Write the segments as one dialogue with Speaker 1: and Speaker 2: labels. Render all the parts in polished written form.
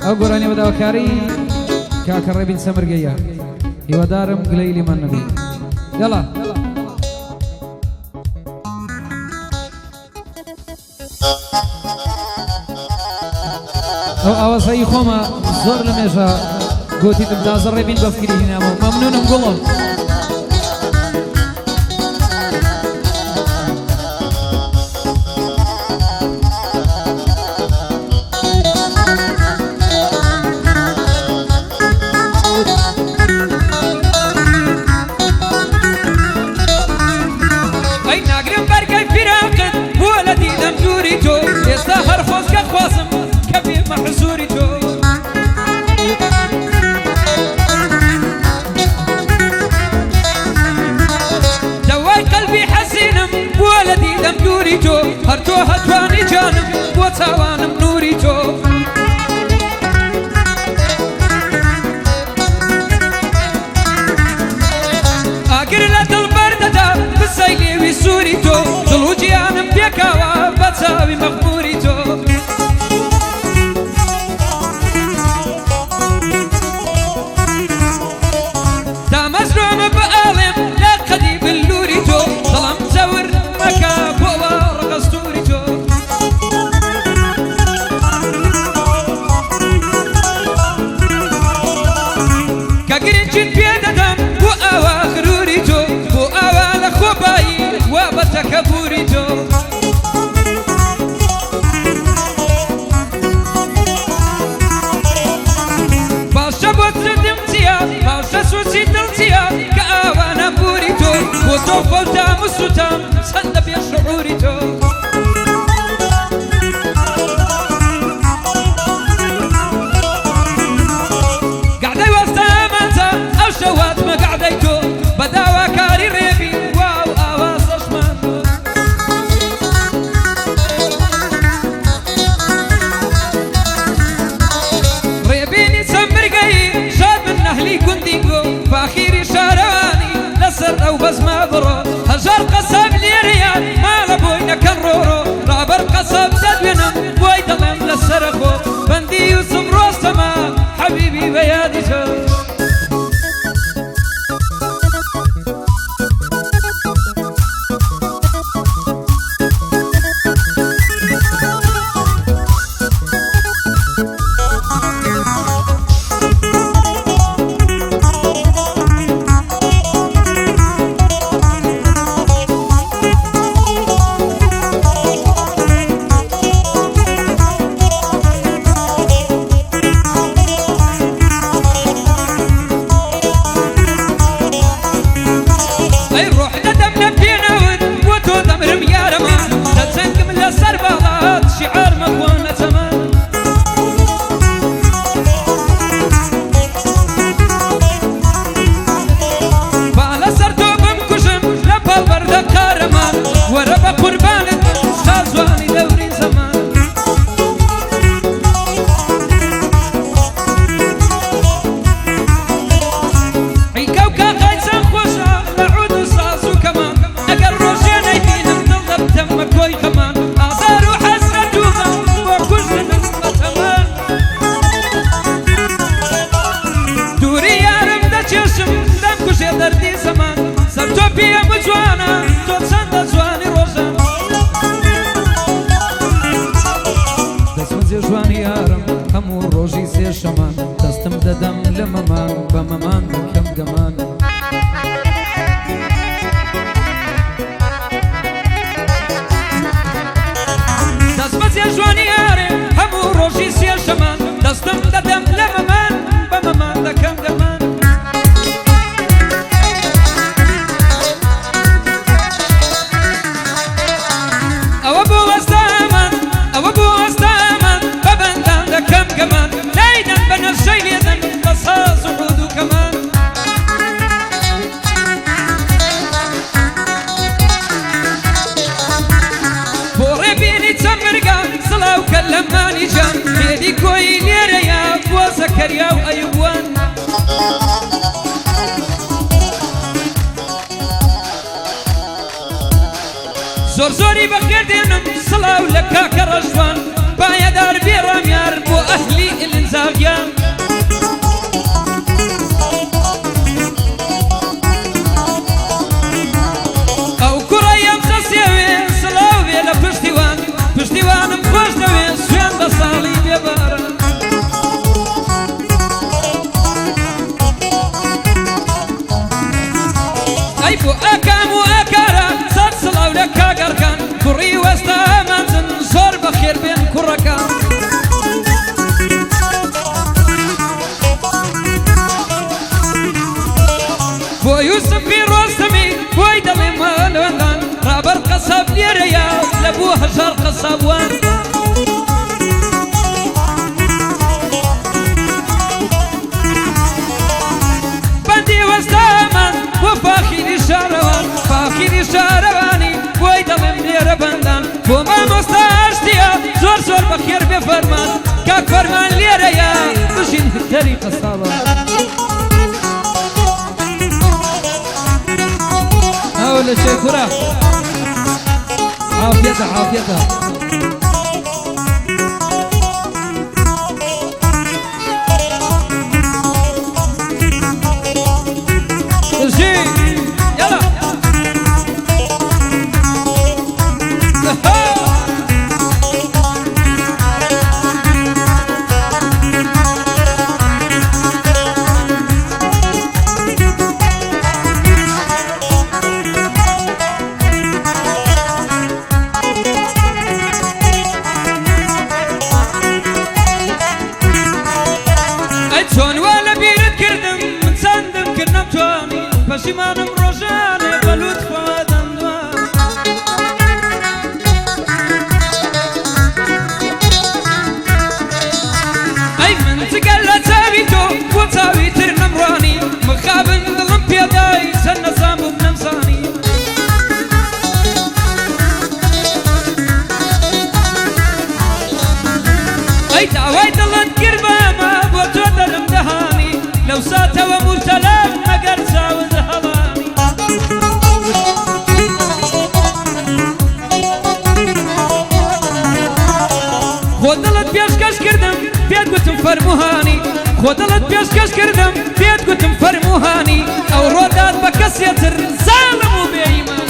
Speaker 1: ئەو گۆرانی بەداوەکاری کاکە ڕێبین سەمرگەیە هیوادارم گلەی لێمان نەبی یاڵا ئەو ئاوازهایی خۆمە زۆر لە مێژە گوتیتم تازە ڕێبین بەفکری هینامەوە مەمنونم گوڵم
Speaker 2: محزوري تو دواي قلبي حزينم ولدي لم نوري تو هرتو هتواني جانم وتوانم نوري تو اقر لدى البردة بسيلي وسوري تو ظلوجي انم بيكاوا بتاوي مغموري تو كبوريتو باشا بوتردمتيا باشا سوسي دلتيا كأوانا بوريتو وصوفو تام وسوتام سندب يا شعوريتو قعدي وسط امانتا او شوات ما قعديتو بداوا كاري ريبي فاخيري شارواني لسر او بس ما برو هجر قصب لي ريال ما لبوينا كنرورو رابر قصب ددوينم ويدلم لسرخو بندي يوسف روستما حبيبي بيادي جو شعار مكونة تمام بالا سرتو بمكشم لبا البرد كارمان وربا قربانك خازواني دوري زمان عيكاو كاقايسان خوشا نعود وصاصو كمان اقل روشين ايدينم نضب تمك كوي كمان دردي زمان سرتو بيا مجوانا تو صند زواني روزا دسمزي جواني يارم همو روجي سي شمان دستم ددم لممان بممان كم قمان دسمزي جواني يارم همو روجي سي شمان دستم ددم لممان بممان كم قمان كلماني جان هيدي كوي ليريا وسكريا وأيوان زور زوري بخيردينم صلاة لك كرجوان بايا دار بيرام يار بو أهلي الانزاق هەژار قەسابوان بەندی وەستامان بۆ فاخیری شارەوان فاخیری شارەوانی بۆی دەڵێم لێرە بەندان بۆ مامۆستا ئاشتیە زۆر زۆر بەخێر بێ فەرمان کاک فەرمان لێرەیە بژین هتەری قەسابە
Speaker 1: ولا شيء كرة عافيتها عافيتها
Speaker 2: زي يلا چۆن وا لە بیرت کردم من چەندم کرد نەمتوانی پەشیمانم ڕۆژانێ بەلوت خوا دەمدوان ئەی من جگەر لە چاوی تۆ بۆ چاوی تر نەمڕوانی مخابن دڵم پێدای چەند نەزان بووم نەمزانی ئەی داوای دڵت کرد بەمە بۆ تۆ دەرم دەهانی لەو ساتەوە مورتەلام مەگەر چاوت هەڵانی خۆ دڵت پێشکەش کردم پێت گوتم فەرموهانی خۆ دڵت پێشکەش کردم پێت گوتم فەرموهانی ئەو ڕۆدات بە کەسێتر زاڵم و بێئیمان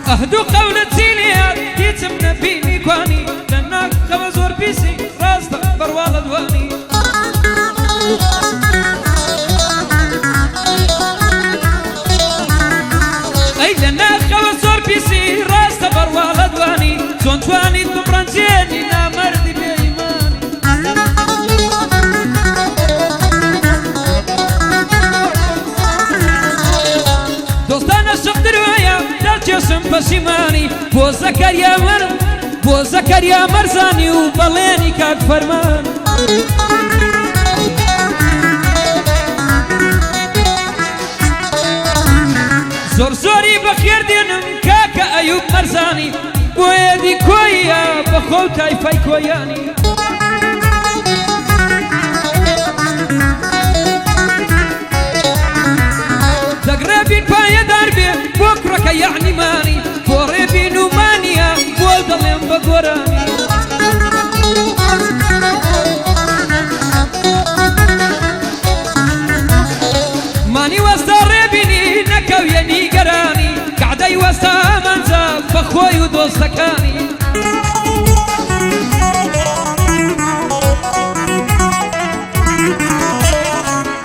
Speaker 2: ئەهد و قەولت چینیات هیچم نەبینی کوانی لە ناکەوە زۆر پیسی ڕاستە بەرواڵە دوانی ئەی لە ناکەوە زۆر پیسی ڕاستە بەرواڵە دوانی چۆن توانیت بڕەنجێنی نامەردی بێئیمانی دۆستانە شەقدر وایە دەرچێشم پەشیمانی بۆ زەکەریا مەرزانی و بەڵێنی کاک فەرمان زۆر زۆری بەخێر دێنم کاکە ئەیوب مەرزانی بۆ ئێدی کۆیە بەخۆ و تایفای کۆیانی دەگرێبین پایەدار بێ بۆ کوڕەکە یەعنیمانی بۆ ڕێبین و مانیە بۆ دەڵێم بە گۆرانی مانی وەستا ڕێبینی نەکەویە نیگەرانی کەعدەی وەستا ئەمەنجە بە خۆی و دۆستەکانی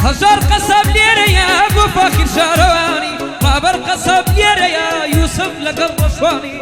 Speaker 2: هەژار قەساب لێرەیە بۆ فاخیر شارەوانی ڕابەر قەساب لێرەیە یوسف لەگەڵ ڕەشوانی